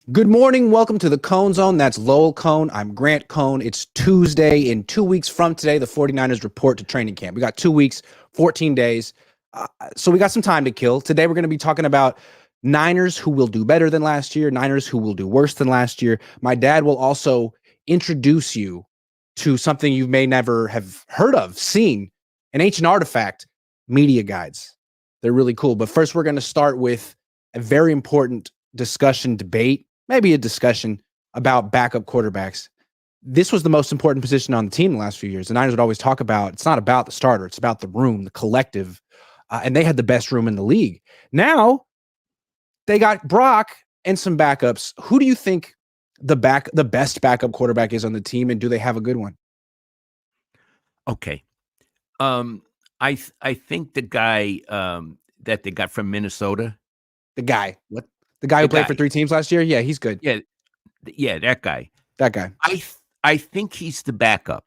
Good morning. Welcome to the Cohn Zone. That's Lowell Cohn. I'm Grant Cohn. It's Tuesday. In 2 weeks from today, the 49ers report to training camp. We got 2 weeks, 14 days. So we got some time to kill. Today, we're going to be talking about Niners who will do better than last year, Niners who will do worse than last year. My dad will also introduce you to something you may never have heard of, seen, an ancient artifact, media guides. They're really cool. But first, we're going to start with a very important debate, maybe a discussion about backup quarterbacks. This was the most important position on the team in the last few years. The Niners would always talk about it's not about the starter, it's about the room, the collective. And they had the best room in the league. Now they got Brock and some backups. Who do you think the best backup quarterback is on the team, and do they have a good one? Okay. I think the guy that they got from Minnesota. The guy. What? The guy who played for 3 teams last year? Yeah, he's good. Yeah, that guy. That guy. I think he's the backup.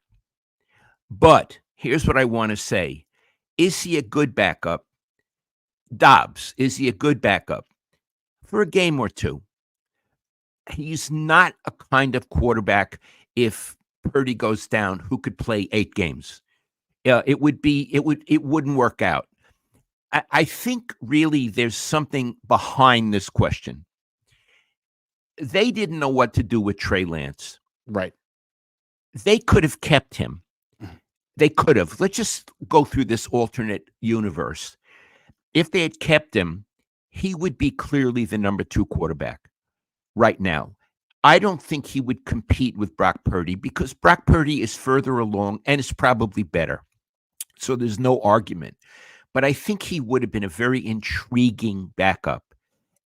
But here's what I want to say. Is he a good backup? Dobbs, is he a good backup? For a game or two. He's not a kind of quarterback, if Purdy goes down, who could play 8 games. It wouldn't work out. I think really there's something behind this question. They didn't know what to do with Trey Lance. Right. They could have kept him. They could have. Let's just go through this alternate universe. If they had kept him, he would be clearly the number 2 quarterback right now. I don't think he would compete with Brock Purdy because Brock Purdy is further along and is probably better. So there's no argument. But I think he would have been a very intriguing backup.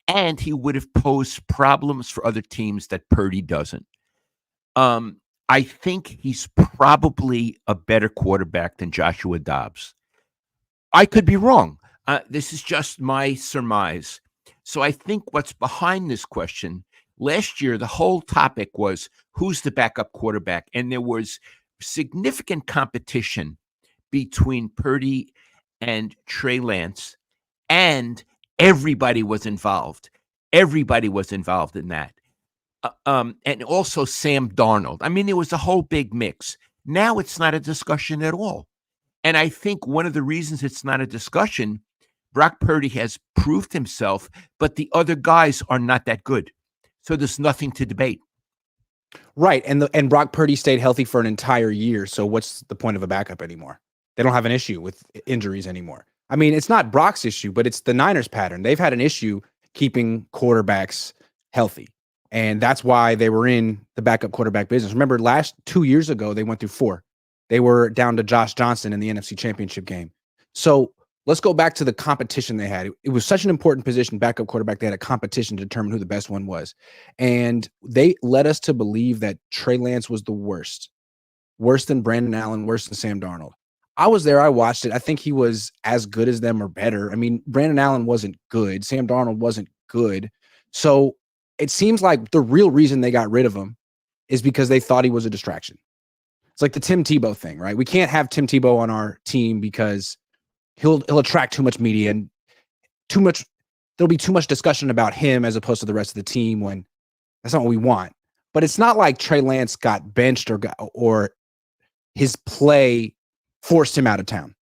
And he would have posed problems for other teams that Purdy doesn't. I think he's probably a better quarterback than Joshua Dobbs. I could be wrong. This is just my surmise. So I think what's behind this question, last year, the whole topic was who's the backup quarterback? And there was significant competition between Purdy and Trey Lance, and everybody was involved. Everybody was involved in that. And also Sam Darnold. I mean, there was a whole big mix. Now it's not a discussion at all. And I think one of the reasons it's not a discussion, Brock Purdy has proved himself, but the other guys are not that good. So there's nothing to debate. Right. And Brock Purdy stayed healthy for an entire year. So what's the point of a backup anymore? They don't have an issue with injuries anymore. I mean, it's not Brock's issue, but it's the Niners pattern. They've had an issue keeping quarterbacks healthy. And that's why they were in the backup quarterback business. Remember, 2 years ago, they went through 4. They were down to Josh Johnson in the NFC Championship game. So let's go back to the competition they had. It was such an important position, backup quarterback. They had a competition to determine who the best one was. And they led us to believe that Trey Lance was the worst than Brandon Allen, worse than Sam Darnold. I was there. I watched it. I think he was as good as them or better. I mean, Brandon Allen wasn't good. Sam Darnold wasn't good. So it seems like the real reason they got rid of him is because they thought he was a distraction. It's like the Tim Tebow thing, right? We can't have Tim Tebow on our team because he'll attract too much media and there'll be too much discussion about him as opposed to the rest of the team when that's not what we want. But it's not like Trey Lance got benched or his play forced him out of town.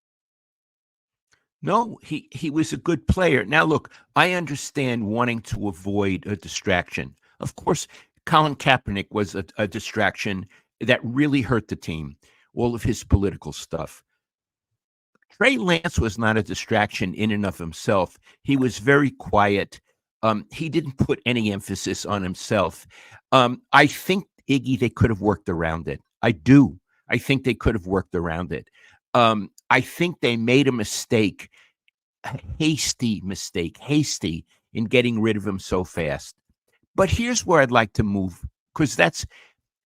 No, he was a good player. Now, look, I understand wanting to avoid a distraction. Of course, Colin Kaepernick was a distraction that really hurt the team, all of his political stuff. Trey Lance was not a distraction in and of himself. He was very quiet. He didn't put any emphasis on himself. I think, Iggy, they could have worked around it. I do. I think they could have worked around it. I think they made a hasty mistake in getting rid of him so fast. But here's where I'd like to move, because that's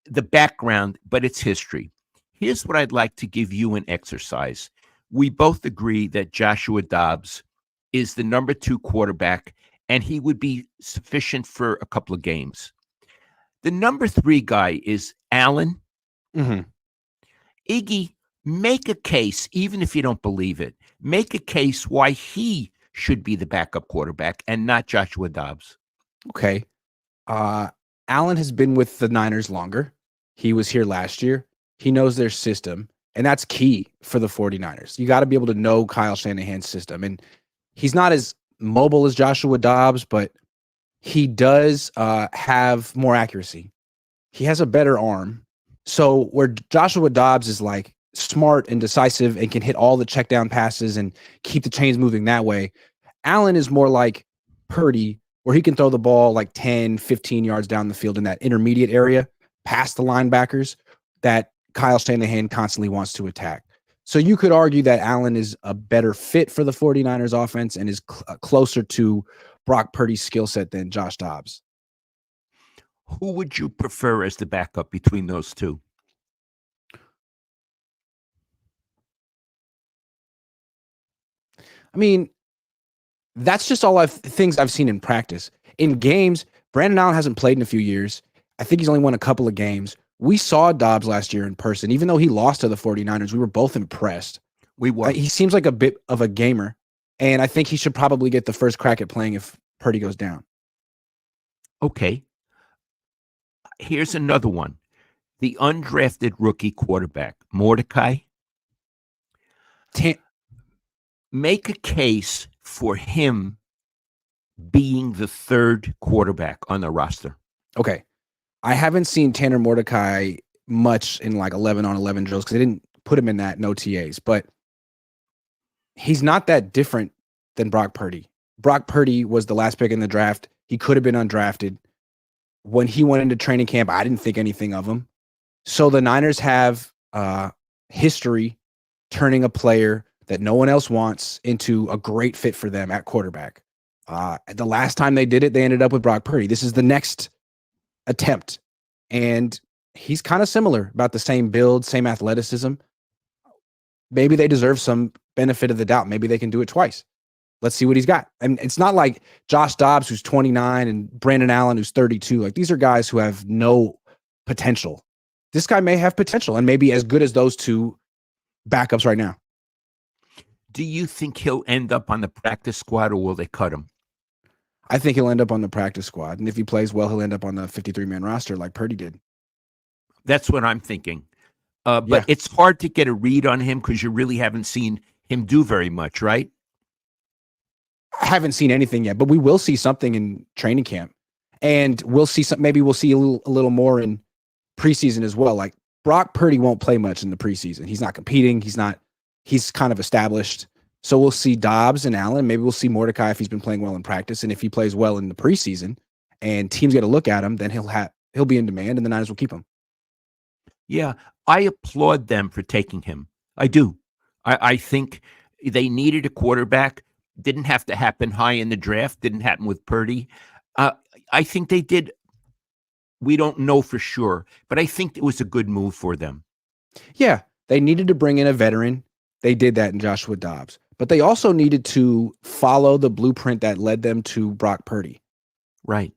the background, but it's history. Here's what I'd like to give you an exercise. We both agree that Joshua Dobbs is the number 2 quarterback, and he would be sufficient for a couple of games. The number 3 guy is Allen. Mm-hmm. Iggy, make a case, even if you don't believe it, make a case why he should be the backup quarterback and not Joshua Dobbs. Okay. Allen has been with the Niners longer. He was here last year. He knows their system, and that's key for the 49ers. You got to be able to know Kyle Shanahan's system. And he's not as mobile as Joshua Dobbs, but he does have more accuracy. He has a better arm. So where Joshua Dobbs is like smart and decisive and can hit all the check down passes and keep the chains moving that way, Allen is more like Purdy, where he can throw the ball like 10, 15 yards down the field in that intermediate area past the linebackers that Kyle Shanahan constantly wants to attack. So you could argue that Allen is a better fit for the 49ers offense and is closer to Brock Purdy's skill set than Josh Dobbs. Who would you prefer as the backup between those two? I mean, that's just all things I've seen in practice. In games, Brandon Allen hasn't played in a few years. I think he's only won a couple of games. We saw Dobbs last year in person. Even though he lost to the 49ers, we were both impressed. We were. He seems like a bit of a gamer, and I think he should probably get the first crack at playing if Purdy goes down. Okay. Here's another one. The undrafted rookie quarterback, Mordecai. Make a case for him being the third quarterback on the roster. Okay. I haven't seen Tanner Mordecai much in like 11-on-11 drills because they didn't put him in that in OTAs, but he's not that different than Brock Purdy. Brock Purdy was the last pick in the draft. He could have been undrafted. When he went into training camp, I didn't think anything of him. So the Niners have history turning a player that no one else wants into a great fit for them at quarterback. The last time they did it, they ended up with Brock Purdy. This is the next attempt. And he's kind of similar, about the same build, same athleticism. Maybe they deserve some benefit of the doubt. Maybe they can do it twice. Let's see what he's got. And it's not like Josh Dobbs, who's 29, and Brandon Allen, who's 32. Like, these are guys who have no potential. This guy may have potential and maybe as good as those two backups right now. Do you think he'll end up on the practice squad, or will they cut him? I think he'll end up on the practice squad. And if he plays well, he'll end up on the 53-man roster like Purdy did. That's what I'm thinking. But it's hard to get a read on him because you really haven't seen him do very much, right? I haven't seen anything yet, but we will see something in training camp. And we'll see some, maybe we'll see a little more in preseason as well. Like, Brock Purdy won't play much in the preseason. He's not competing. He's kind of established. So we'll see Dobbs and Allen. Maybe we'll see Mordecai if he's been playing well in practice. And if he plays well in the preseason and teams get a look at him, then he'll be in demand and the Niners will keep him. Yeah, I applaud them for taking him. I do. I think they needed a quarterback. Didn't have to happen high in the draft. Didn't happen with Purdy. I think they did. We don't know for sure, but I think it was a good move for them. Yeah, they needed to bring in a veteran. They did that in Joshua Dobbs. But they also needed to follow the blueprint that led them to Brock Purdy. Right.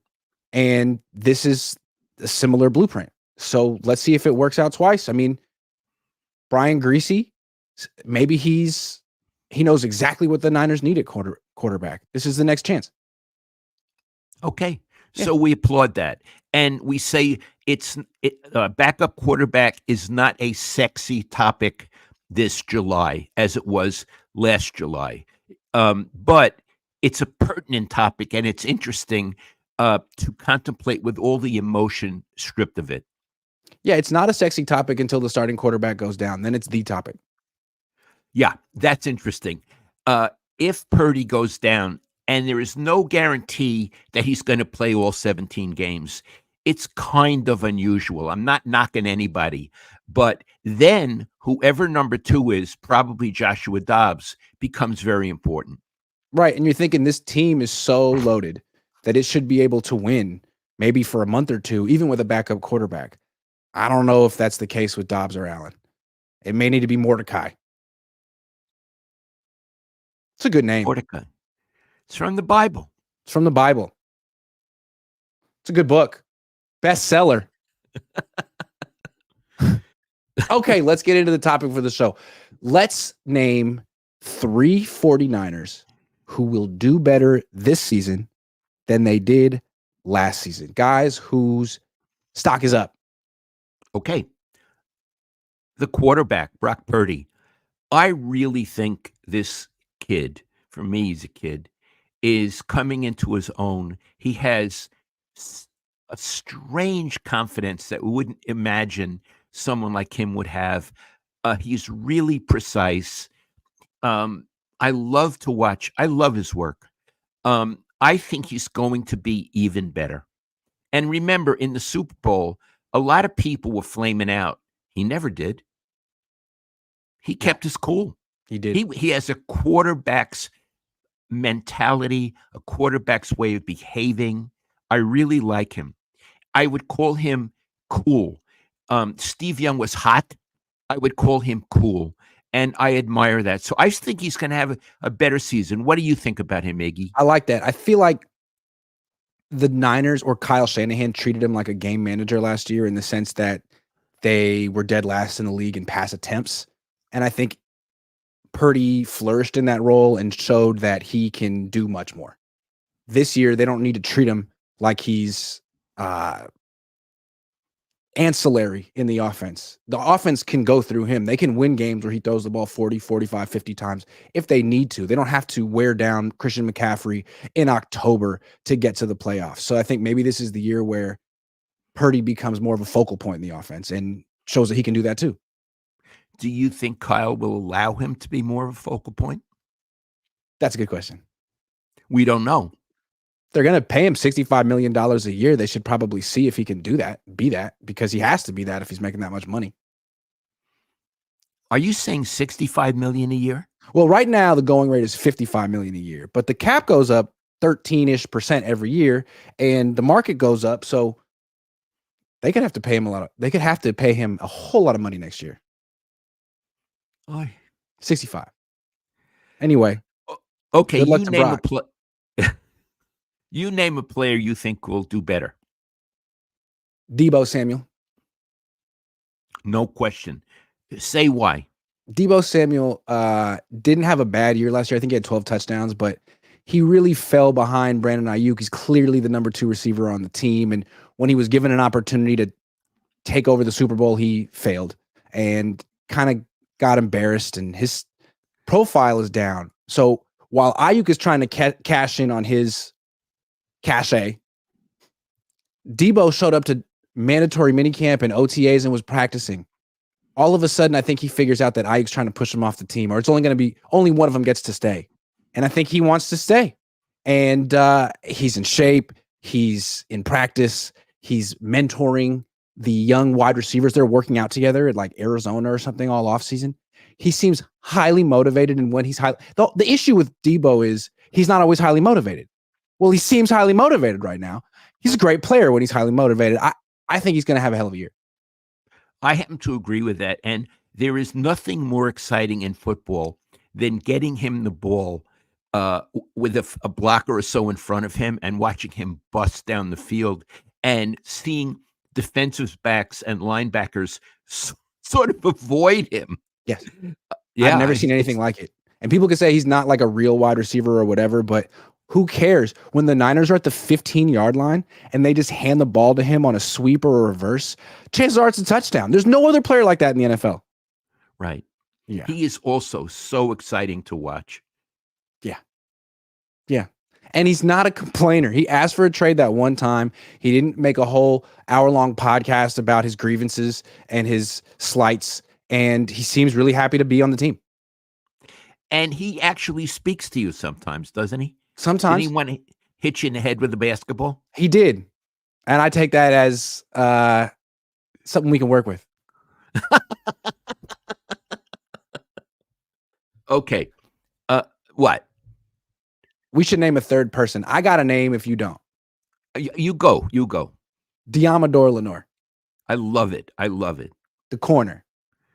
And this is a similar blueprint. So let's see if it works out twice. I mean, Brian Greasy, maybe he knows exactly what the Niners need at quarterback. This is the next chance. Okay. Yeah. So we applaud that. And we say backup quarterback is not a sexy topic this July as it was last July. But it's a pertinent topic, and it's interesting to contemplate with all the emotion stripped of it. Yeah, it's not a sexy topic until the starting quarterback goes down. Then it's the topic. Yeah, that's interesting. If Purdy goes down, and there is no guarantee that he's going to play all 17 games, it's kind of unusual. I'm not knocking anybody. But then whoever number 2 is, probably Joshua Dobbs, becomes very important. Right, and you're thinking this team is so loaded that it should be able to win maybe for a month or two, even with a backup quarterback. I don't know if that's the case with Dobbs or Allen. It may need to be Mordecai. It's a good name. Mordecai. It's from the Bible. It's from the Bible. It's a good book. Bestseller. Okay, let's get into the topic for the show. Let's name 3 49ers who will do better this season than they did last season. Guys whose stock is up. Okay. The quarterback, Brock Purdy. I really think this kid, for me, he's a kid, is coming into his own. He has a strange confidence that we wouldn't imagine someone like him would have. He's really precise. I love to watch. I love his work. I think he's going to be even better. And remember, in the Super Bowl, a lot of people were flaming out. He never did. He kept his cool. He did. He has a quarterback's mentality, a quarterback's way of behaving. I really like him. I would call him cool. Steve Young was hot. I would call him cool. And I admire that. So I think he's going to have a better season. What do you think about him, Iggy? I like that. I feel like the Niners or Kyle Shanahan treated him like a game manager last year in the sense that they were dead last in the league in pass attempts. And I think Purdy flourished in that role and showed that he can do much more. This year, they don't need to treat him like he's ancillary in the offense. The offense can go through him. They can win games where he throws the ball 40, 45, 50 times if they need to. They don't have to wear down Christian McCaffrey in October to get to the playoffs. So I think maybe this is the year where Purdy becomes more of a focal point in the offense and shows that he can do that too. Do you think Kyle will allow him to be more of a focal point? That's a good question. We don't know. They're going to pay him $65 million a year. They should probably see if he can do that, be that, because he has to be that if he's making that much money. Are you saying $65 million a year? Well, right now the going rate is $55 million a year, but the cap goes up 13-ish% every year, and the market goes up. So they could have to pay him a whole lot of money next year. 65. Anyway. Okay, you name you name a player you think will do better. Deebo Samuel. No question. Say why. Deebo Samuel didn't have a bad year last year. I think he had 12 touchdowns, but he really fell behind Brandon Ayuk. He's clearly the number 2 receiver on the team. And when he was given an opportunity to take over the Super Bowl, he failed and kind of got embarrassed, and his profile is down. So while Ayuk is trying to cash in on his cachet, Deebo showed up to mandatory minicamp and OTAs and was practicing. All of a sudden, I think he figures out that Ayuk's trying to push him off the team, or it's only one of them gets to stay. And I think he wants to stay. And he's in shape. He's in practice. He's mentoring the young wide receivers. They're working out together at like Arizona or something all offseason. He seems highly motivated. And when he's the issue with Deebo is he's not always highly motivated. Well, he seems highly motivated right now. He's a great player when he's highly motivated. I think he's going to have a hell of a year. I happen to agree with that. And there is nothing more exciting in football than getting him the ball with a blocker or so in front of him and watching him bust down the field and seeing defensive backs and linebackers sort of avoid him. Yes. I've never seen anything like it. And people can say he's not like a real wide receiver or whatever, but who cares? When the Niners are at the 15-yard line and they just hand the ball to him on a sweep or a reverse, chances are it's a touchdown. There's no other player like that in the NFL. Right. Yeah. He is also so exciting to watch. Yeah. Yeah. And he's not a complainer. He asked for a trade that one time. He didn't make a whole hour-long podcast about his grievances and his slights, and he seems really happy to be on the team. And he actually speaks to you sometimes, doesn't he? Sometimes. Did he want to hit you in the head with a basketball? He did. And I take that as something we can work with. Okay. What? We should name a third person. I got a name if you don't. You go. Diamador Lenore. I love it. The corner.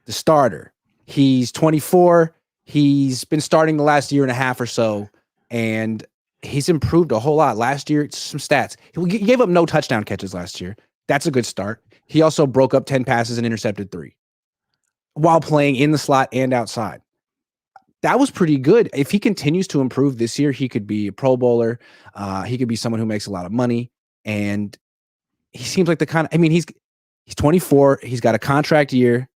The starter. He's 24. He's been starting the last year and a half or so, and he's improved a whole lot. Last year, some stats. He gave up no touchdown catches last year. That's a good start. He also broke up 10 passes and intercepted 3 while playing in the slot and outside. That was pretty good. If he continues to improve this year, he could be a Pro Bowler. He could be someone who makes a lot of money. and he seems like the kind of, I mean, he's 24. He's got a contract year.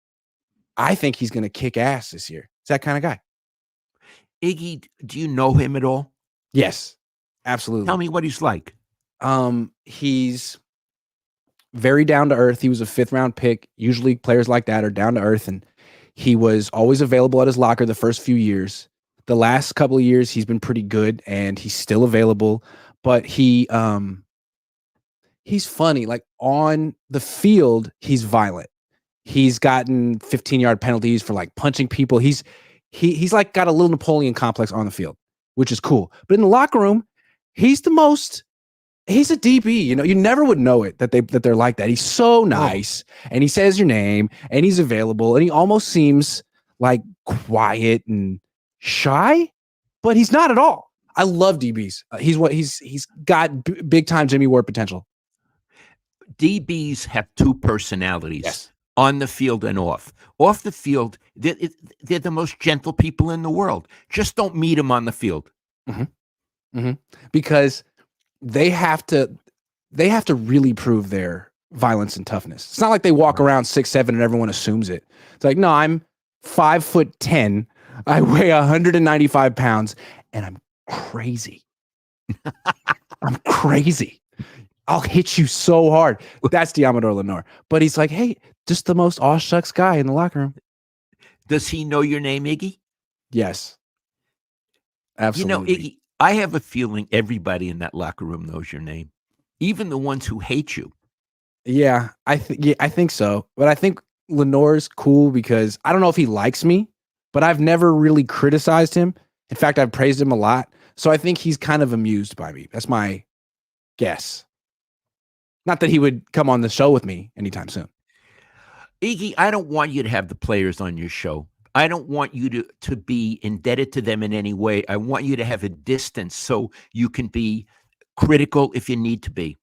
I think he's going to kick ass this year. He's that kind of guy. Iggy, do you know him at all? Yes, absolutely. Tell me what he's like. He's very down to earth. He was a 5th round pick. Usually players like that are down to earth, and he was always available at his locker the first few years. The last couple of years, he's been pretty good, and he's still available. But he's funny. Like on the field, he's violent. He's gotten 15-yard penalties for like punching people. He's like got a little Napoleon complex on the field, which is cool. But in the locker room, he's a DB. You know, you never would know it that they're like that. He's so nice, and he says your name, and he's available, and he almost seems like quiet and shy, but he's not at all. I love DBs. He's got big time Jimmy Ward potential. DBs have 2 personalities. Yes. On the field and off. Off the field, they're the most gentle people in the world. Just don't meet them on the field. Because they have to really prove their violence and toughness. It's not like they walk around 6'7" and everyone assumes it. It's like, no, I'm 5'10". I weigh 195 pounds, and I'm crazy. I'm crazy. I'll hit you so hard. That's Diamador Lenore. But he's like, hey, just the most aw shucks guy in the locker room. Does he know your name, Iggy? Yes. Absolutely. You know, Iggy, I have a feeling everybody in that locker room knows your name, even the ones who hate you. Yeah, I think so. But I think Lenore's cool because I don't know if he likes me, but I've never really criticized him. In fact, I've praised him a lot. So I think he's kind of amused by me. That's my guess. Not that he would come on the show with me anytime soon. Iggy, I don't want you to have the players on your show. I don't want you to be indebted to them in any way. I want you to have a distance so you can be critical if you need to be.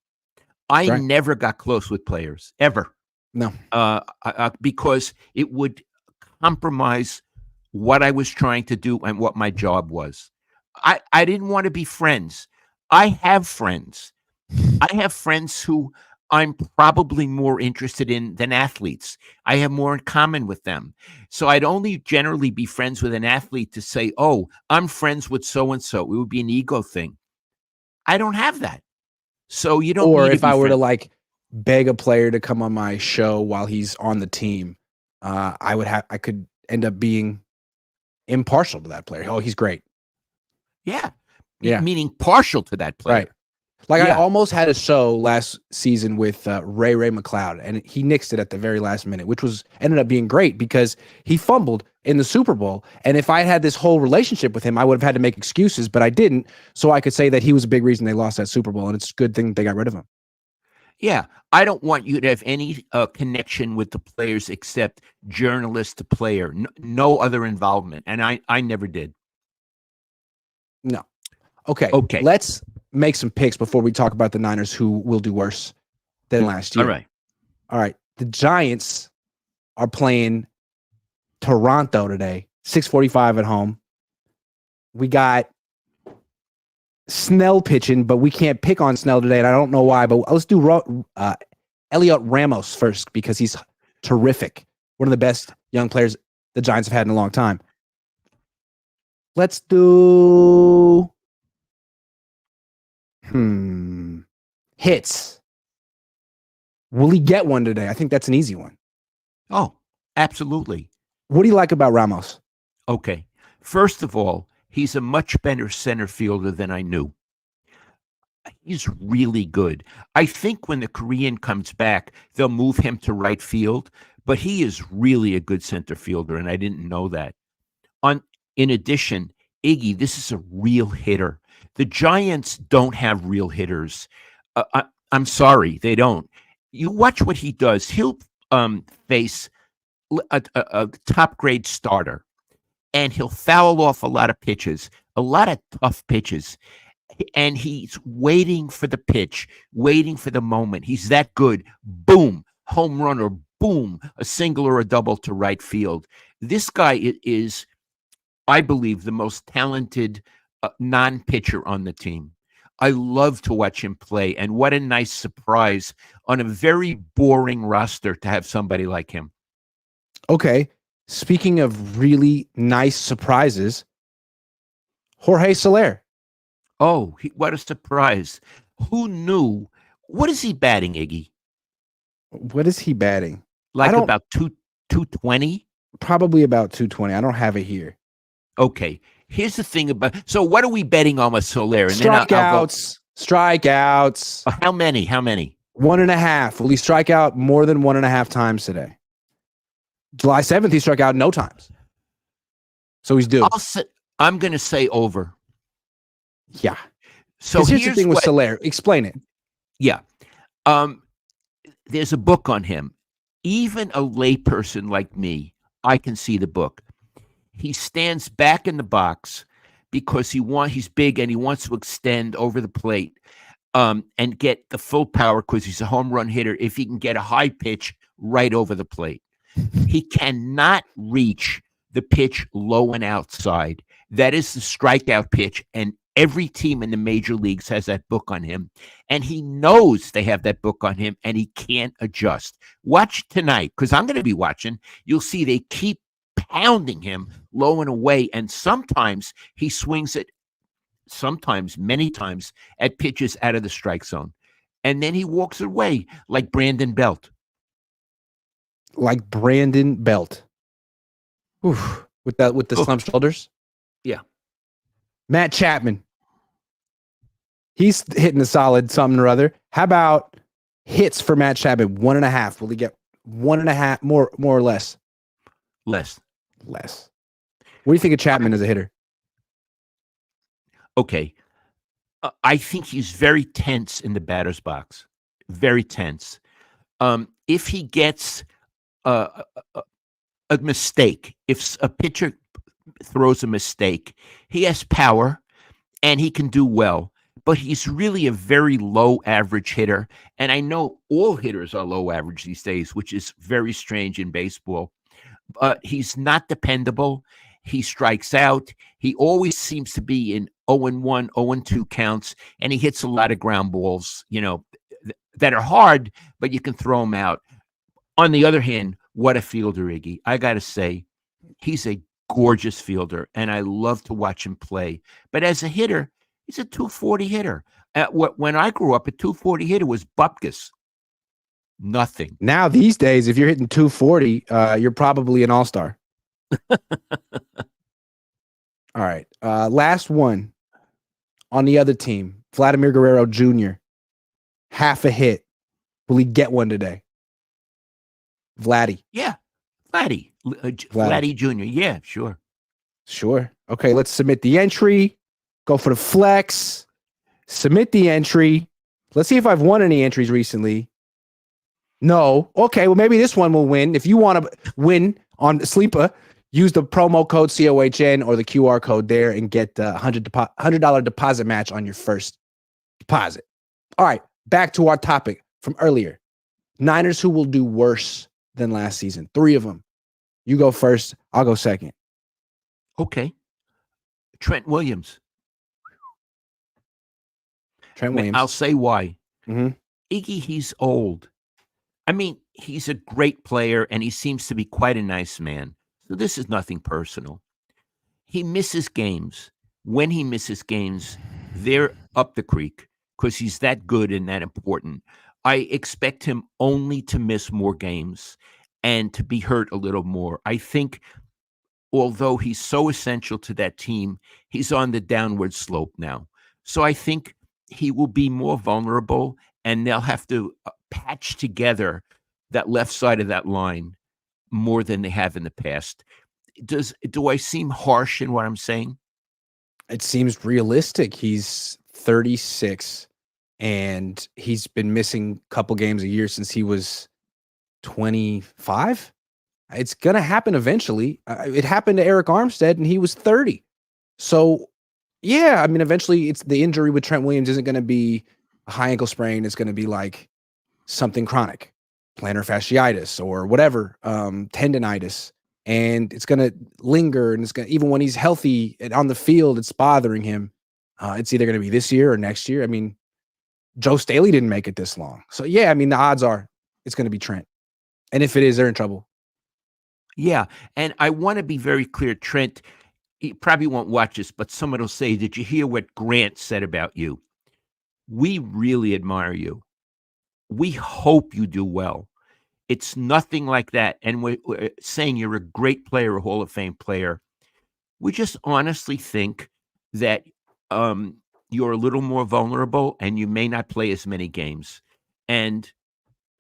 I never got close with players, ever. No. Because it would compromise what I was trying to do and what my job was. I didn't want to be friends. I have friends. I have friends who I'm probably more interested in than athletes. I have more in common with them. So I'd only generally be friends with an athlete to say, oh, I'm friends with so-and-so. It would be an ego thing. I don't have that. So you don't. Or if I were to like beg a player to come on my show while he's on the team, I could end up being impartial to that player. Oh, he's great. Yeah. Yeah. Meaning partial to that player. Right. Like I almost had a show last season with Ray McLeod, and he nixed it at the very last minute, which ended up being great because he fumbled in the Super Bowl. And if I had this whole relationship with him, I would have had to make excuses, but I didn't. So I could say that he was a big reason they lost that Super Bowl, and it's a good thing they got rid of him. Yeah. I don't want you to have any connection with the players except journalist to player. No other involvement. And I never did. No. Okay. Let's make some picks before we talk about the Niners who will do worse than last year. All right. The Giants are playing Toronto today, 6:45 at home. We got Snell pitching, but we can't pick on Snell today, and I don't know why, but let's do Elliot Ramos first because he's terrific. One of the best young players the Giants have had in a long time. Let's do hits. Will he get one today? I think that's an easy one. Oh, absolutely. What do you like about Ramos? Okay. First of all, he's a much better center fielder than I knew. He's really good. I think when the Korean comes back, they'll move him to right field, but he is really a good center fielder, and I didn't know that. In addition, Iggy, this is a real hitter. The Giants don't have real hitters. I'm sorry, they don't. You watch what he does. He'll face a top-grade starter, and he'll foul off a lot of pitches, a lot of tough pitches, and he's waiting for the pitch, waiting for the moment. He's that good. Boom, home run, or boom, a single or a double to right field. This guy is, I believe, the most talented non-pitcher on the team. I love to watch him play. And what a nice surprise on a very boring roster to have somebody like him. Okay. Speaking of really nice surprises, Jorge Soler. Oh, what a surprise. Who knew? What is he batting, Iggy? What is he batting? I Like don't about 220? Probably about 220. I don't have it here. Okay. Here's the thing about so what are we betting on with Soler? And then I'll go. Strikeouts. How many? How many? 1.5. Will he strike out more than 1.5 times today? July 7th, he struck out no times. So he's due. I'm going to say over. Yeah. So here's the thing with Soler. Explain it. Yeah. There's a book on him. Even a layperson like me, I can see the book. He stands back in the box because he's big and he wants to extend over the plate and get the full power because he's a home run hitter if he can get a high pitch right over the plate. He cannot reach the pitch low and outside. That is the strikeout pitch, and every team in the major leagues has that book on him, and he knows they have that book on him, and he can't adjust. Watch tonight, because I'm going to be watching. You'll see they keep pounding him low and away, and sometimes he swings it, many times, at pitches out of the strike zone, and then he walks away like Brandon Belt. Like Brandon Belt. Oof. With the slump shoulders. Yeah. Matt Chapman. He's hitting a solid something or other. How about hits for Matt Chapman? 1.5. Will he get 1.5 more or less? Less. What do you think of Chapman as a hitter? Okay. I think he's very tense in the batter's box. Very tense. If he gets a mistake, if a pitcher throws a mistake, he has power and he can do well, but he's really a very low average hitter. And I know all hitters are low average these days, which is very strange in baseball. He's not dependable. He strikes out. He always seems to be in 0-1, 0-2 counts, and he hits a lot of ground balls, that are hard, but you can throw them out. On the other hand, what a fielder, Iggy. I got to say, he's a gorgeous fielder, and I love to watch him play. But as a hitter, he's a 240 hitter. When I grew up, a 240 hitter was Bupkis. Nothing. Now, these days, if you're hitting 240, you're probably an all-star. All right. Last one on the other team, Vladimir Guerrero Jr. Half a hit. Will he get one today? Vladdy. Yeah. Vladdy Jr. Yeah, sure. Sure. Okay, let's submit the entry. Go for the flex. Submit the entry. Let's see if I've won any entries recently. No. Okay, well, maybe this one will win. If you want to win on Sleepa, use the promo code COHN or the QR code there and get the $100 deposit match on your first deposit. All right, back to our topic from earlier. Niners who will do worse than last season. 3 of them. You go first. I'll go second. Okay. Trent Williams. I'll say why. Mm-hmm. Iggy, he's old. I mean, he's a great player, and he seems to be quite a nice man. So this is nothing personal. He misses games. When he misses games, they're up the creek because he's that good and that important. I expect him only to miss more games and to be hurt a little more. I think, although he's so essential to that team, he's on the downward slope now. So I think he will be more vulnerable, and they'll have to patch together that left side of that line more than they have in the past. Do I seem harsh in what I'm saying? It seems realistic. He's 36, and he's been missing a couple games a year since he was 25. It's going to happen eventually. It happened to Eric Armstead, and he was 30. So, yeah, I mean, eventually it's the injury with Trent Williams isn't going to be a high ankle sprain. It's going to be like something chronic, plantar fasciitis or whatever, tendonitis. And it's going to linger, and it's going to, even when he's healthy and on the field, it's bothering him. It's either going to be this year or next year. I mean, Joe Staley didn't make it this long. So, yeah, I mean, the odds are it's going to be Trent. And if it is, they're in trouble. Yeah, and I want to be very clear, Trent. He probably won't watch this, but someone will say, "Did you hear what Grant said about you? We really admire you. We hope you do well. It's nothing like that. And we're saying you're a great player, a Hall of Fame player. We just honestly think that you're a little more vulnerable and you may not play as many games. And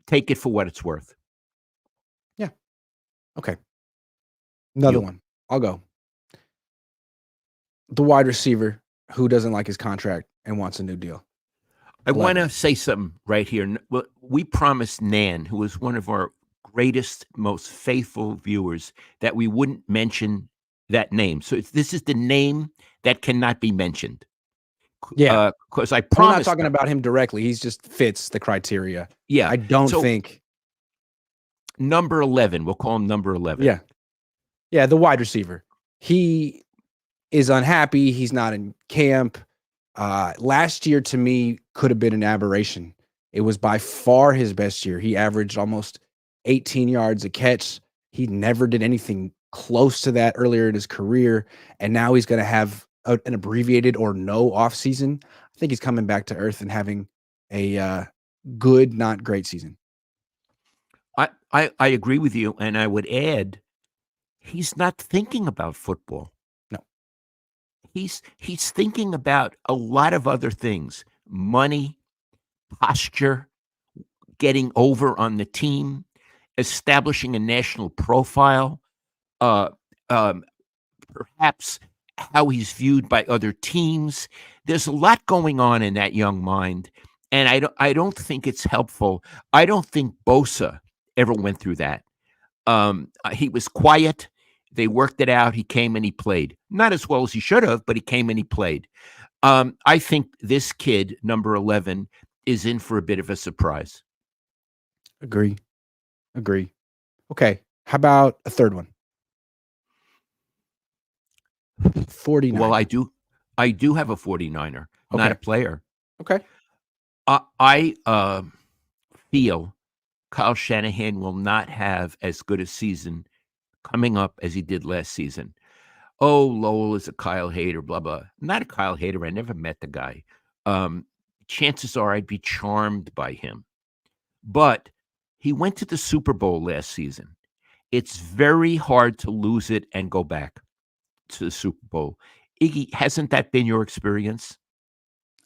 take it for what it's worth." Yeah. Okay. Another You. one. I'll go. The wide receiver who doesn't like his contract and wants a new deal. I want 11. to say something right here. We promised Nan, who is one of our greatest, most faithful viewers, that we wouldn't mention that name. So this is the name that cannot be mentioned. Yeah. Because I We're not promised talking her. about him directly. He's just fits the criteria. Yeah. I don't So think. number 11, we'll call him number 11. Yeah. Yeah. The wide receiver. He is unhappy. He's not in camp. Last year, to me, could have been an aberration. It was by far his best year. He averaged almost 18 yards a catch. He never did anything close to that earlier in his career. And now he's going to have an abbreviated or no offseason. I think he's coming back to earth and having a good, not great season. I agree with you. And I would add, he's not thinking about football. No. He's thinking about a lot of other things: money, posture, getting over on the team, establishing a national profile, uh, um, perhaps how he's viewed by other teams. There's a lot going on in that young mind, and I don't think it's helpful. I don't think Bosa ever went through that. He was quiet. They worked it out. He came and he played. Not as well as he should have, but he came and he played. I think this kid, number 11, is in for a bit of a surprise. Agree. Okay. How about a third one? 49. Well, I do have a 49er, not a player. Okay. I feel Kyle Shanahan will not have as good a season coming up as he did last season. Oh, Lowell is a Kyle hater, blah, blah. I'm not a Kyle hater. I never met the guy. Chances are I'd be charmed by him. But he went to the Super Bowl last season. It's very hard to lose it and go back to the Super Bowl. Iggy, hasn't that been your experience?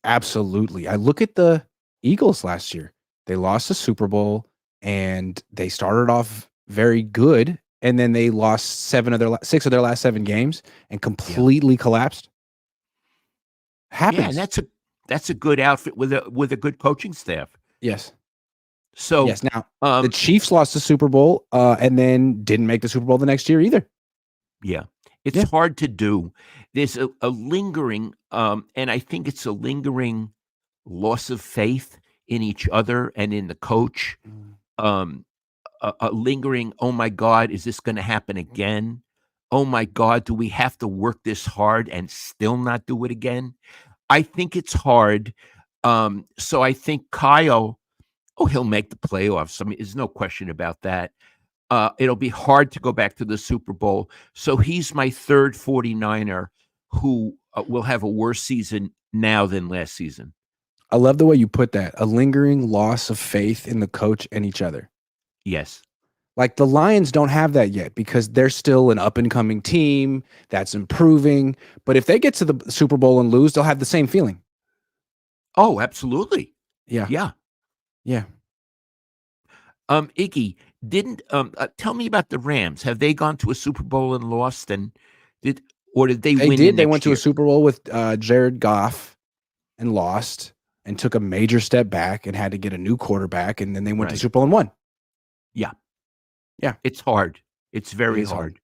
Absolutely. I look at the Eagles last year. They lost the Super Bowl and they started off very good, and then they lost 6 of their last 7 games and completely collapsed. Happens. Yeah, and that's a good outfit with a good coaching staff. Yes. So yes. Now the Chiefs lost the Super Bowl and then didn't make the Super Bowl the next year either. Yeah, it's hard to do. There's a lingering, and I think it's a lingering loss of faith in each other and in the coach. A lingering, oh my God, is this going to happen again? Oh my God, do we have to work this hard and still not do it again? I think it's hard. So I think Kyle, he'll make the playoffs. I mean, there's no question about that. It'll be hard to go back to the Super Bowl. So he's my third 49er who will have a worse season now than last season. I love the way you put that. A lingering loss of faith in the coach and each other. Yes. Like the Lions don't have that yet because they're still an up-and-coming team that's improving. But if they get to the Super Bowl and lose, they'll have the same feeling. Oh, absolutely. Yeah. Iggy, didn't tell me about the Rams. Have they gone to a Super Bowl and lost? And did they win? They went to a Super Bowl with Jared Goff and lost and took a major step back and had to get a new quarterback. And then they went to the Super Bowl and won. Yeah. It's hard. It's very hard.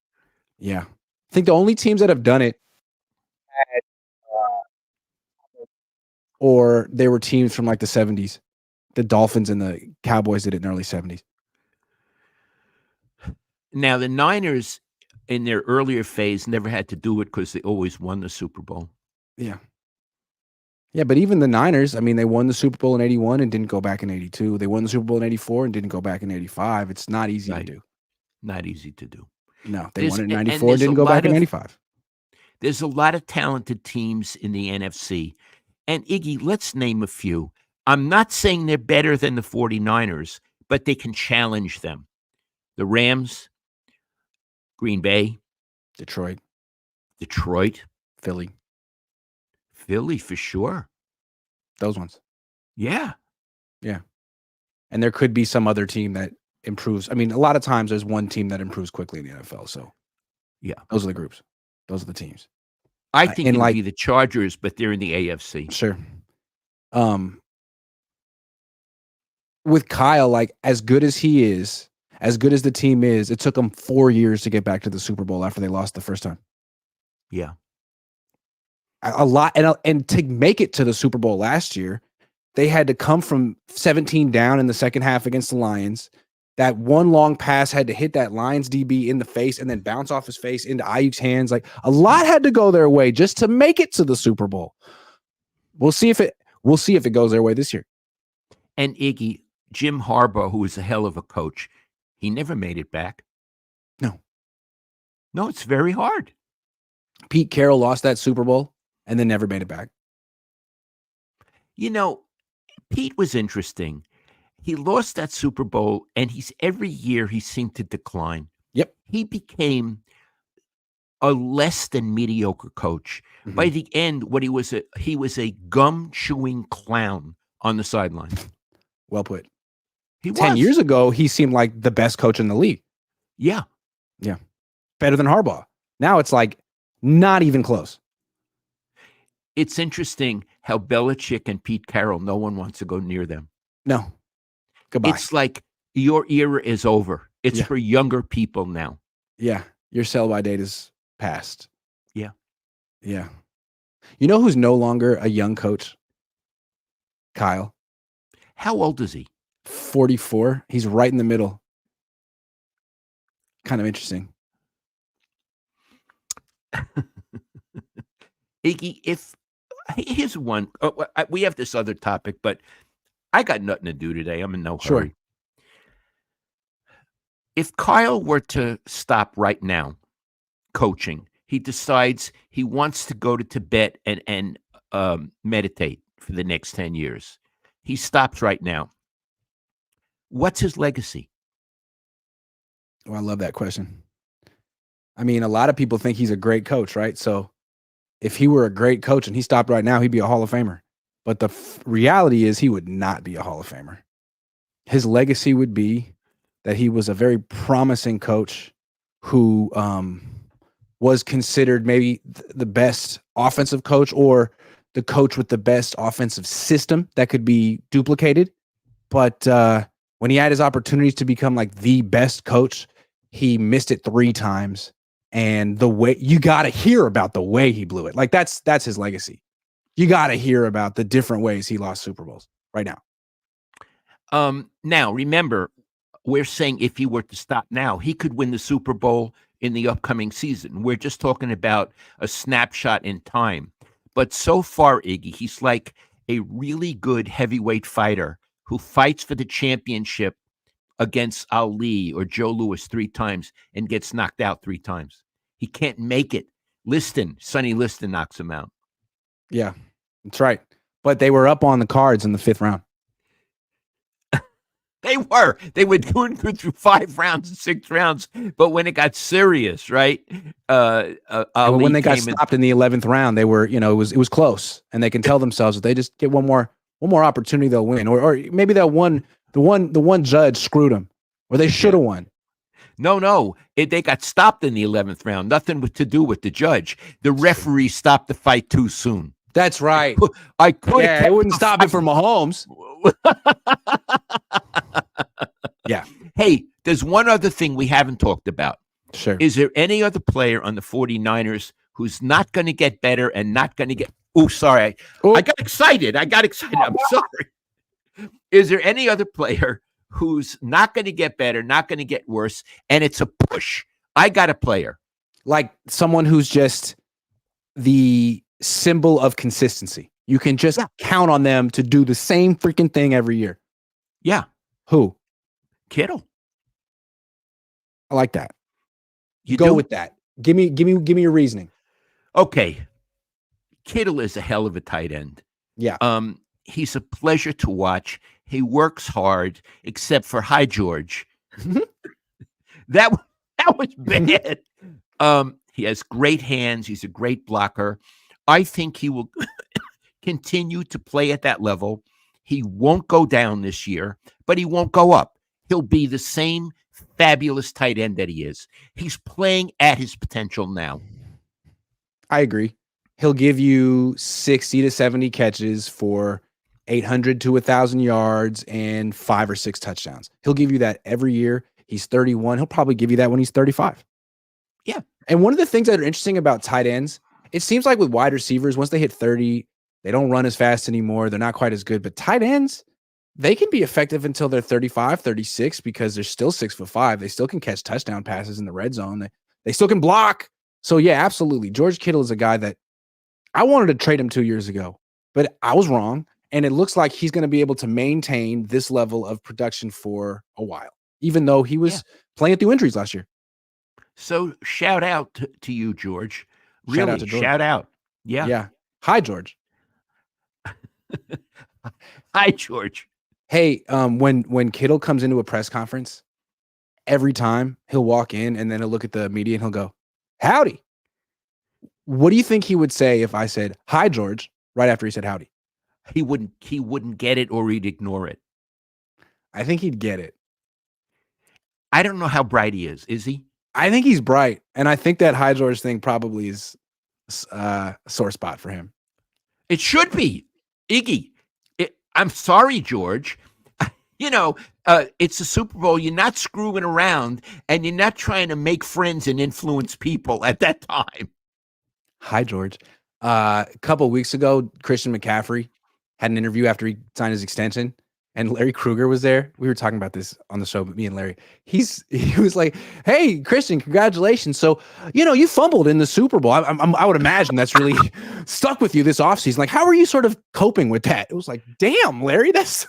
Yeah. I think the only teams that have done it or they were teams from like the 70s. The Dolphins and the Cowboys did it in the early 70s. Now, the Niners in their earlier phase never had to do it because they always won the Super Bowl. Yeah. Yeah, but even the Niners, I mean, they won the Super Bowl in 81 and didn't go back in 82. They won the Super Bowl in 84 and didn't go back in 85. It's not easy to Right. do. Not easy to do. No, they There's won it in and 94 and there's a didn't go back lot in of 95. there's a lot of talented teams in the NFC. And Iggy, let's name a few. I'm not saying they're better than the 49ers, but they can challenge them. The Rams, Green Bay, Detroit, Detroit, Philly, Philly for sure. those ones. Yeah. Yeah. And there could be some other team that improves. I mean, a lot of times there's one team that improves quickly in the NFL. So, Yeah. those are the groups. Those are the teams. I think and it'd like be the Chargers, but they're in the AFC. Sure. With Kyle, like as good as he is, as good as the team is, it took them 4 years to get back to the Super Bowl after they lost the first time. Yeah. A lot, and to make it to the Super Bowl last year, they had to come from 17 down in the second half against the Lions. That one long pass had to hit that Lions DB in the face and then bounce off his face into Ayuk's hands. Like a lot had to go their way just to make it to the Super Bowl. We'll see if it goes their way this year. And Iggy, Jim Harbaugh, who was a hell of a coach, he never made it back. No. No, it's very hard. Pete Carroll lost that Super Bowl and then never made it back. You know, Pete was interesting. He lost that Super Bowl, and every year he seemed to decline. Yep. He became a less than mediocre coach. Mhm. By the end, he was a gum chewing clown on the sideline. Well put. He 10 was. years ago, he seemed like the best coach in the league. Yeah. Yeah. Better than Harbaugh. Now it's like not even close. It's interesting how Belichick and Pete Carroll, no one wants to go near them. No. Goodbye. It's like your era is over. It's Yeah. for younger people now. Yeah. Your sell-by date is past. Yeah. Yeah. You know who's no longer a young coach? Kyle. How old is he? 44. He's right in the middle. Kind of interesting. Iggy, here's one. We have this other topic, but I got nothing to do today. I'm in no Sure. hurry. If Kyle were to stop right now coaching, he decides he wants to go to Tibet and meditate for the next 10 years. He stops right now. What's his legacy? Oh, I love that question. I mean, a lot of people think he's a great coach, right? So if he were a great coach and he stopped right now, he'd be a Hall of Famer. But the reality is he would not be a Hall of Famer. His legacy would be that he was a very promising coach who was considered maybe the best offensive coach or the coach with the best offensive system that could be duplicated. But when he had his opportunities to become like the best coach, he missed it 3 times. And the way you got to hear about the way he blew it. Like that's his legacy. You got to hear about the different ways he lost Super Bowls right now. Now, remember, we're saying if he were to stop now, he could win the Super Bowl in the upcoming season. We're just talking about a snapshot in time. But so far, Iggy, he's like a really good heavyweight fighter who fights for the championship against Ali or Joe Louis 3 times and gets knocked out 3 times. He can't make it. Sonny Liston knocks him out. Yeah, that's right. But they were up on the cards in the 5th round. They were doing good through 5 rounds and 6 rounds. But when it got serious, right? Ali when they got stopped in the 11th round, they were, it was close. And they can tell themselves if they just get one more opportunity, they'll win. Or maybe that the one judge screwed them, or they should have won. No. They got stopped in the 11th round. Nothing to do with the judge. The referee stopped the fight too soon. That's right. I could. Yeah, it wouldn't stop it for Mahomes. Yeah. Hey, there's one other thing we haven't talked about. Sure. Is there any other player on the 49ers who's not going to get better and not going to get... Oh, sorry. I got excited. I'm sorry. Is there any other player who's not going to get better, not going to get worse, and it's a push? I got a player. Like someone who's just the symbol of consistency. You can just Yeah. count on them to do the same freaking thing every year. Yeah. Who? Kittle. I like that. You Go do? with that. Give me your reasoning. Okay. Kittle is a hell of a tight end. Yeah. He's a pleasure to watch. He works hard, except for Hi George. That was bad. He has great hands. He's a great blocker. I think he will continue to play at that level. He won't go down this year, but he won't go up. He'll be the same fabulous tight end that he is. He's playing at his potential now. I agree. He'll give you 60 to 70 catches for 800 to 1,000 yards and 5 or 6 touchdowns. He'll give you that every year. He's 31. He'll probably give you that when he's 35. Yeah. And one of the things that are interesting about tight ends, it seems like with wide receivers, once they hit 30, they don't run as fast anymore. They're not quite as good. But tight ends, they can be effective until they're 35, 36 because they're still 6'5". They still can catch touchdown passes in the red zone. They still can block. So, yeah, absolutely. George Kittle is a guy that I wanted to trade him 2 years ago, but I was wrong. And it looks like he's going to be able to maintain this level of production for a while, even though he was playing through injuries last year. So shout out to you, George. Really, Shout out to George. Shout out. Yeah. Yeah. Hi, George. Hi, George. Hey, when Kittle comes into a press conference, every time he'll walk in and then he'll look at the media and he'll go, howdy. What do you think he would say if I said, hi, George, right after he said howdy? He wouldn't get it, or he'd ignore it. I think he'd get it. I don't know how bright he is. Is he? I think he's bright. And I think that hi, George thing probably is a sore spot for him. It should be. Iggy, I'm sorry, George. It's a Super Bowl. You're not screwing around, and you're not trying to make friends and influence people at that time. Hi, George. A couple of weeks ago, Christian McCaffrey had an interview after he signed his extension, and Larry Krueger was there. We were talking about this on the show, but me and Larry, he was like, hey, Christian, congratulations. So, you fumbled in the Super Bowl. I would imagine that's really stuck with you this offseason. Like, how are you sort of coping with that? It was like, damn, Larry, that's...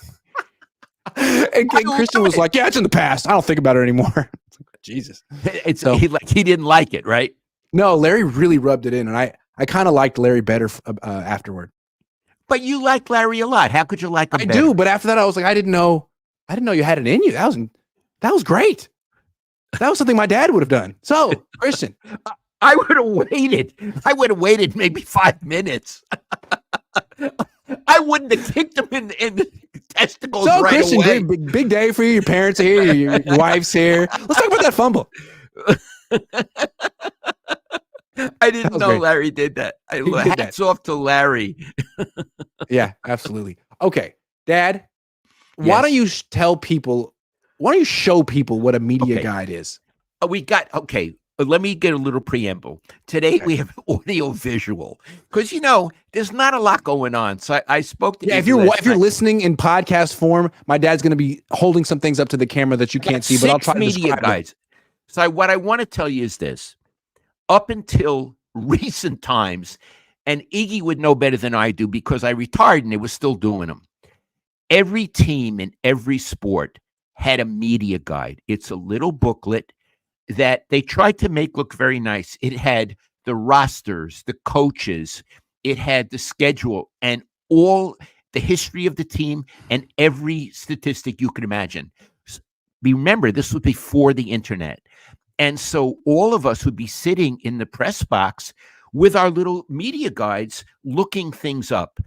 and Christian was like, yeah, it's in the past. I don't think about it anymore. Jesus. He didn't like it, right? No, Larry really rubbed it in, and I kind of liked Larry better afterward. But you like Larry a lot. How could you like him better? I do, but after that, I was like, I didn't know you had it in you. That was great. That was something my dad would have done. So, Christian, I would have waited maybe 5 minutes. I wouldn't have kicked him in the testicles right Christian, away. Big day for you. Your parents are here. Your wife's here. Let's talk about that fumble. I didn't know great. Larry did that. Hats off to Larry. Yeah, absolutely. Okay, Dad, why don't you show people what a media guide is? Let me get a little preamble. Today we have audio visual because there's not a lot going on. So I spoke to if you're listening in podcast form, my dad's going to be holding some things up to the camera that you can't see, but I'll try to describe guides. So what I want to tell you is this: up until recent times, and Iggy would know better than I do because I retired and they were still doing them. Every team in every sport had a media guide. It's a little booklet that they tried to make look very nice. It had the rosters, the coaches, it had the schedule, and all the history of the team and every statistic you could imagine. Remember, this was before the internet. And so all of us would be sitting in the press box with our little media guides looking things up.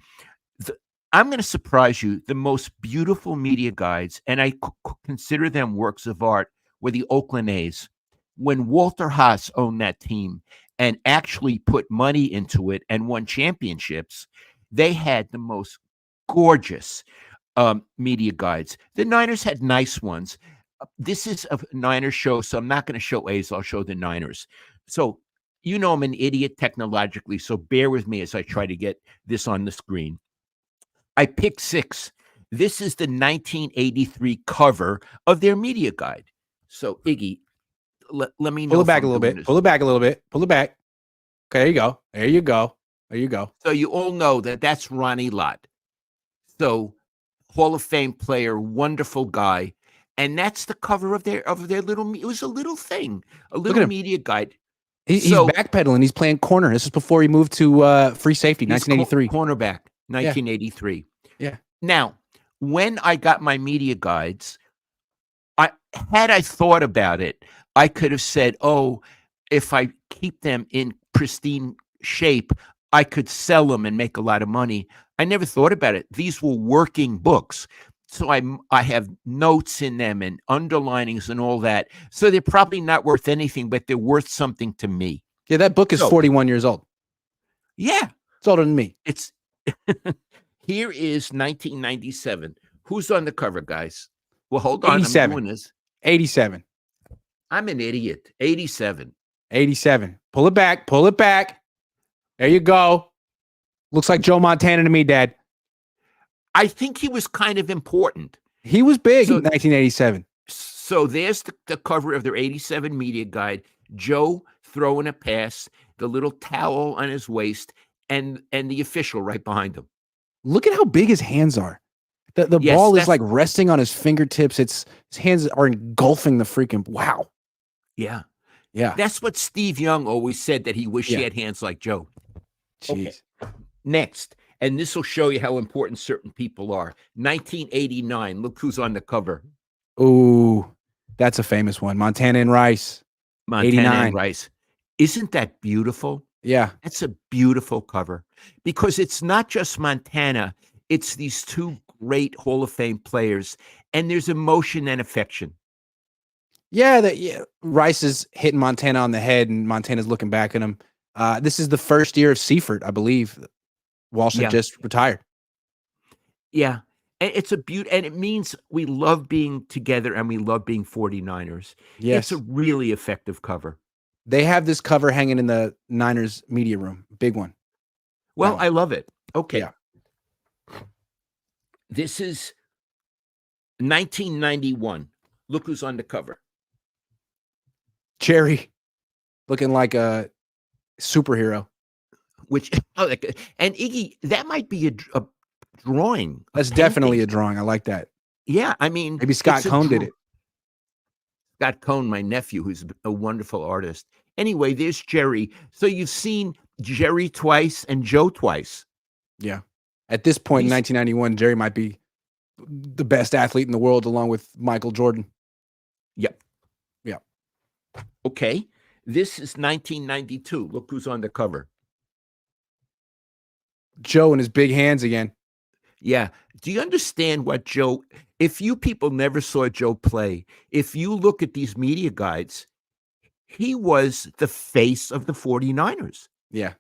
I'm going to surprise you. The most beautiful media guides, and I consider them works of art, were the Oakland A's. When Walter Haas owned that team and actually put money into it and won championships, they had the most gorgeous media guides. The Niners had nice ones. This is a Niners show, so I'm not going to show A's. I'll show the Niners. So, I'm an idiot technologically, so bear with me as I try to get this on the screen. I picked 6. This is the 1983 cover of their media guide. So, Iggy, let me know. Pull it back a little bit. Pull it back a little bit. Pull it back. Okay, there you go. There you go. There you go. So you all know that that's Ronnie Lott. So Hall of Fame player, wonderful guy. And that's the cover of their little, it was a little thing, a little him. media guide. He's So backpedaling. He's playing corner. This is before he moved to free safety, he's 1983. cornerback, 1983. Yeah. Now, when I got my media guides, had I thought about it, I could have said, oh, if I keep them in pristine shape, I could sell them and make a lot of money. I never thought about it. These were working books. So I have notes in them and underlinings and all that. So they're probably not worth anything, but they're worth something to me. Yeah, that book is 41 years old. Yeah. It's older than me. It's here is 1997. Who's on the cover, guys? Well, hold on. 87. I'm doing this. 87. I'm an idiot. 87. 87. Pull it back. Pull it back. There you go. Looks like Joe Montana to me, Dad. I think he was kind of important. He was big in 1987. So there's the cover of their 87 media guide. Joe throwing a pass, the little towel on his waist, and the official right behind him. Look at how big his hands are. The ball is like resting on his fingertips. His hands are engulfing the freaking wow. Yeah. Yeah. That's what Steve Young always said, that he wished he had hands like Joe. Jeez. Okay. Next, and this will show you how important certain people are. 1989. Look who's on the cover. Ooh, that's a famous one. Montana and Rice. Montana 89. and Rice. Isn't that beautiful? Yeah. That's a beautiful cover because it's not just Montana. It's these two great Hall of Fame players, and there's emotion and affection. Yeah, Rice is hitting Montana on the head, and Montana's looking back at him. This is the first year of Seifert, I believe. Walsh had just retired. Yeah. And it's a beauty, and it means we love being together and we love being 49ers. Yes. It's a really effective cover. They have this cover hanging in the Niners media room. Big one. Well, I love it. Okay. Yeah. This is 1991. Look who's on the cover. Jerry, looking like a superhero. And Iggy, that might be a drawing. That's definitely a drawing. I like that. Yeah, I mean, maybe Scott Cohn did it. Scott Cohn, my nephew, who's a wonderful artist. Anyway, there's Jerry. So you've seen Jerry twice and Joe twice. Yeah. At this point in 1991, Jerry might be the best athlete in the world, along with Michael Jordan. Yep. Yeah. Okay. This is 1992. Look who's on the cover. Joe and his big hands again. Yeah. Do you understand what Joe, if you people never saw Joe play, if you look at these media guides, he was the face of the 49ers. Yeah.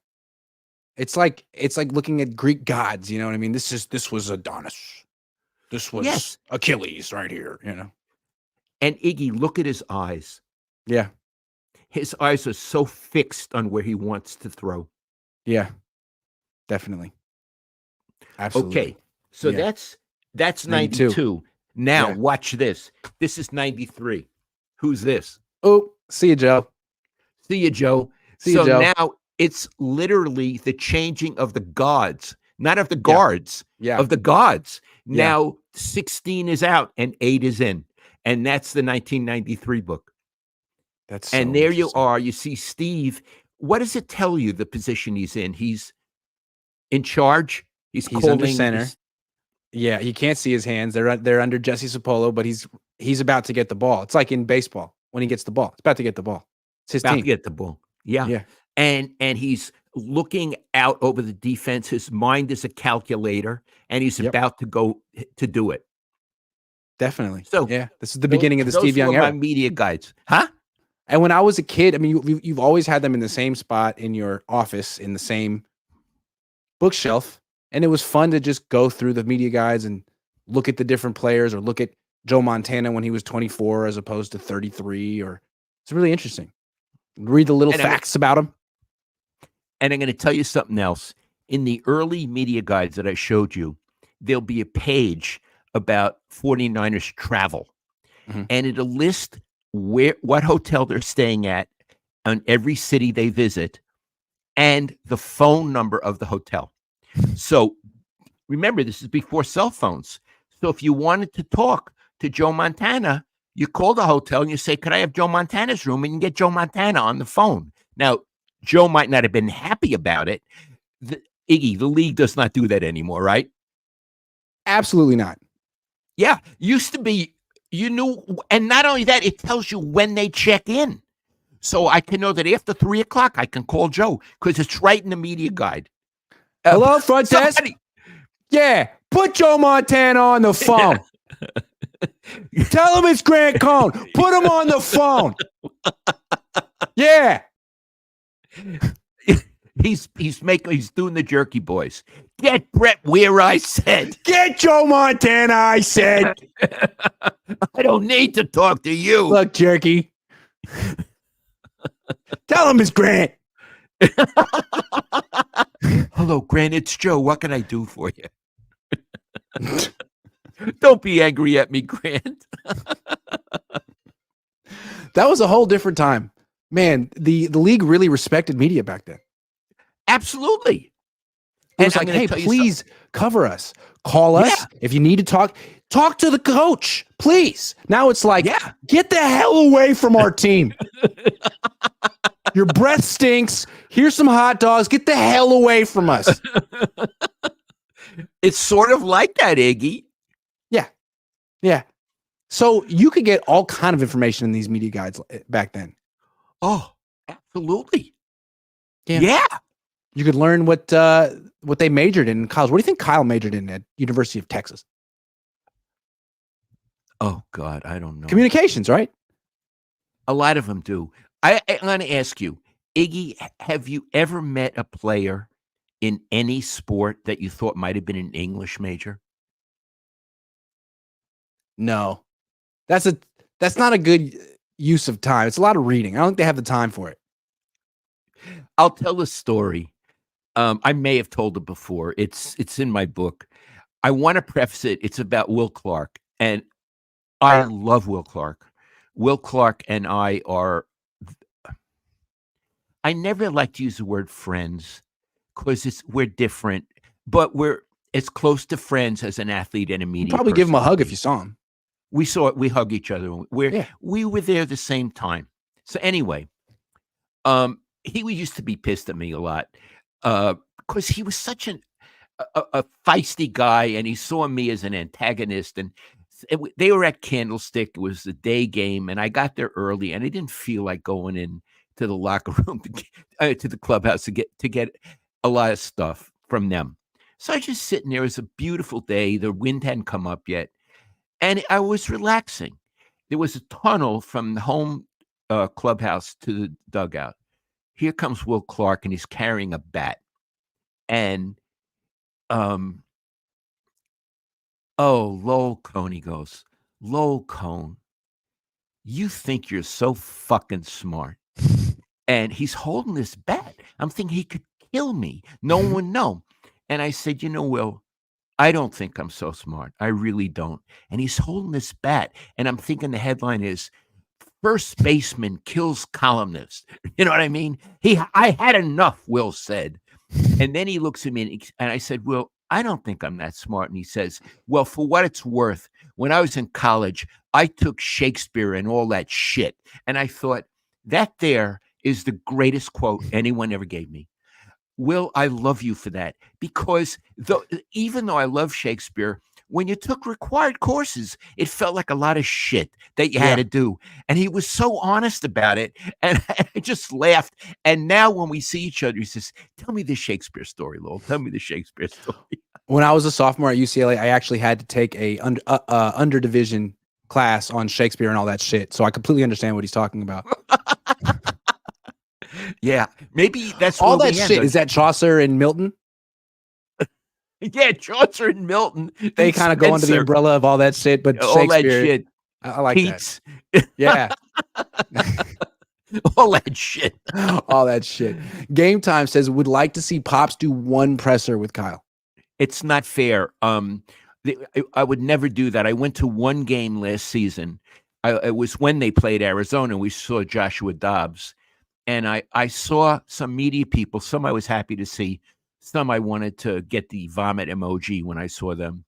It's like looking at Greek gods, you know what I mean? This was Adonis. This was Achilles right here, you know. And Iggy, look at his eyes. Yeah. His eyes are so fixed on where he wants to throw. Yeah. Definitely. Absolutely. Okay. So that's 92. Now watch this. This is 93. Who's this? Oh, see you, Joe. See you, Joe. See you, Joe. Now it's literally the changing of the gods, not of the guards, of the gods. Now 16 is out and 8 is in. And that's the 1993 book. That's so and there you are. You see Steve. What does it tell you, the position he's in? He's in charge. He's under center. Yeah, you can't see his hands. They're under Jesse Sapolo, but he's about to get the ball. It's like in baseball when he gets the ball. It's about to get the ball. It's his about team. to get the ball. Yeah. Yeah. And he's looking out over the defense. His mind is a calculator, and he's about to go to do it. Definitely. So yeah, this is the beginning of the Steve Young era. My media guides, huh? And when I was a kid, I mean, you've always had them in the same spot in your office, in the same bookshelf, and it was fun to just go through the media guides and look at the different players, or look at Joe Montana when he was 24 as opposed to 33. Or it's really interesting. Read the little facts about him. And I'm going to tell you something else. In the early media guides that I showed you, there'll be a page about 49ers travel, and it'll list what hotel they're staying at on every city they visit, and the phone number of the hotel. So remember, this is before cell phones. So if you wanted to talk to Joe Montana, you call the hotel and you say, "Could I have Joe Montana's room?" And you get Joe Montana on the phone. Now, Joe might not have been happy about it. Iggy, the league does not do that anymore, right? Absolutely not. Yeah, used to be, you knew, and not only that, it tells you when they check in. So I can know that after 3:00, I can call Joe because it's right in the media guide. Hello, front desk? Yeah, put Joe Montana on the phone. Tell him it's Grant Cohn. Put him on the phone. Yeah. He's doing the jerky boys. Get Brett Weir, I said. Get Joe Montana, I said. I don't need to talk to you. Look, jerky. Tell him it's Grant. Hello, Grant. It's Joe. What can I do for you? Don't be angry at me, Grant. That was a whole different time. Man, the league really respected media back then. Absolutely. It was like, hey, please cover us. Call us. If you need to talk to the coach, please. Now it's like, get the hell away from our team. Your breath stinks. Here's some hot dogs. Get the hell away from us. It's sort of like that, Iggy. Yeah. Yeah. So you could get all kind of information in these media guides back then. Oh, absolutely. Yeah. You could learn what they majored in college. What do you think Kyle majored in at University of Texas? Oh, God, I don't know. Communications, right? A lot of them do. I want to ask you, Iggy, have you ever met a player in any sport that you thought might have been an English major? No. That's not a good use of time. It's a lot of reading. I don't think they have the time for it. I'll tell a story. I may have told it before. It's in my book. I want to preface it. It's about Will Clark, and I love Will Clark. Will Clark and I never like to use the word friends because we're different, but we're as close to friends as an athlete and a media. You'd probably give him a hug if you saw him. We hug each other. We were there the same time. So anyway, he used to be pissed at me a lot because he was such a feisty guy, and he saw me as an antagonist. And they were at Candlestick. It was the day game, and I got there early, and I didn't feel like going in to the locker room to the clubhouse to get a lot of stuff from them. So I was just sitting there. It was a beautiful day. The wind hadn't come up yet, and I was relaxing. There was a tunnel from the home clubhouse to the dugout. Here comes Will Clark, and he's carrying a bat. And, Lowell Cohn, he goes, Lowell Cohn, you think you're so fucking smart. And he's holding this bat. I'm thinking he could kill me. No one would know. And I said, Will, I don't think I'm so smart. I really don't. And he's holding this bat. And I'm thinking the headline is, first baseman kills columnist. You know what I mean? I had enough, Will said. And then he looks at me and I said, Will, I don't think I'm that smart. And he says, well, for what it's worth, when I was in college, I took Shakespeare and all that shit. And I thought, that there is the greatest quote anyone ever gave me. Will, I love you for that. Because even though I love Shakespeare, when you took required courses, it felt like a lot of shit that you had to do. And he was so honest about it. And I just laughed. And now when we see each other, he says, tell me the Shakespeare story, Lowell. Tell me the Shakespeare story. When I was a sophomore at UCLA, I actually had to take a underdivision class on Shakespeare and all that shit. So I completely understand what he's talking about. Yeah. Maybe that's all that shit. Is that Chaucer and Milton? Yeah, Chaucer and Milton. They kind of go under the umbrella of all that shit, but all that shit. I like that. Yeah. All that shit. All that shit. Game Time says, would like to see Pops do one presser with Kyle. It's not fair. I would never do that. I went to one game last season. It was when they played Arizona. We saw Joshua Dobbs. and I saw some media people. Some I was happy to see. Some I wanted to get the vomit emoji when I saw them.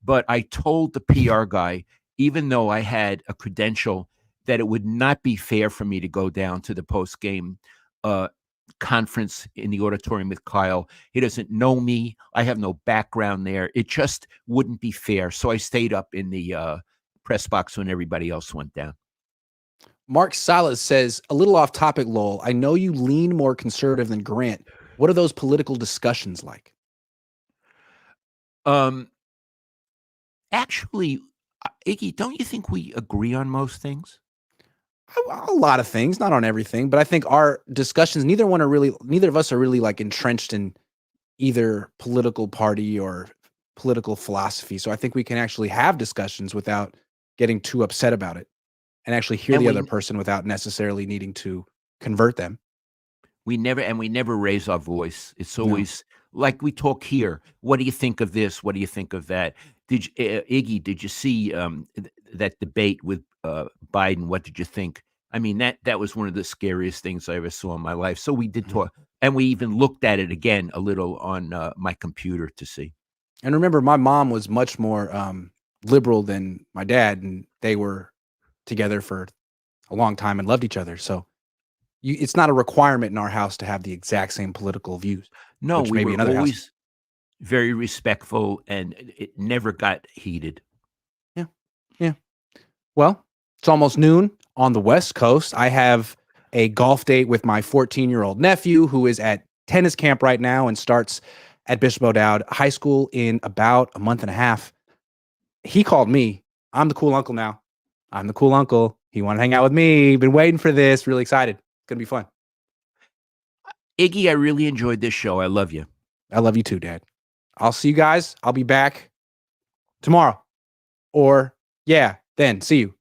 But I told the PR guy, even though I had a credential, that it would not be fair for me to go down to the post game conference in the auditorium with Kyle. He doesn't know me. I have no background there. It just wouldn't be fair. So I stayed up in the press box when everybody else went down. Mark Salas says, a little off topic, Lowell. I know you lean more conservative than Grant. What are those political discussions like? Actually, Iggy, don't you think we agree on most things? A lot of things, not on everything, but I think our discussions, neither of us are really like entrenched in either political party or political philosophy. So I think we can actually have discussions without getting too upset about it and actually hear And the we other person without necessarily needing to convert them. we never raise our voice. It's No. always like we talk here. What do you think of this? What do you think of that? Iggy, did you see that debate with Biden? What did you think? I mean, that was one of the scariest things I ever saw in my life. So we did talk, and we even looked at it again a little on my computer to see. And remember, my mom was much more liberal than my dad, and they were together for a long time and loved each other. So it's not a requirement in our house to have the exact same political views. No, Which we maybe were another house. always very respectful, and it never got heated. Yeah. Well, it's almost noon on the West Coast. I have a golf date with my 14-year-old nephew who is at tennis camp right now and starts at Bishop O'Dowd High School in about a month and a half. He called me. I'm the cool uncle now. I'm the cool uncle. He wanted to hang out with me. Been waiting for this. Really excited. It's going to be fun. Iggy, I really enjoyed this show. I love you. I love you too, Dad. I'll see you guys. I'll be back tomorrow. Or, yeah, then see you.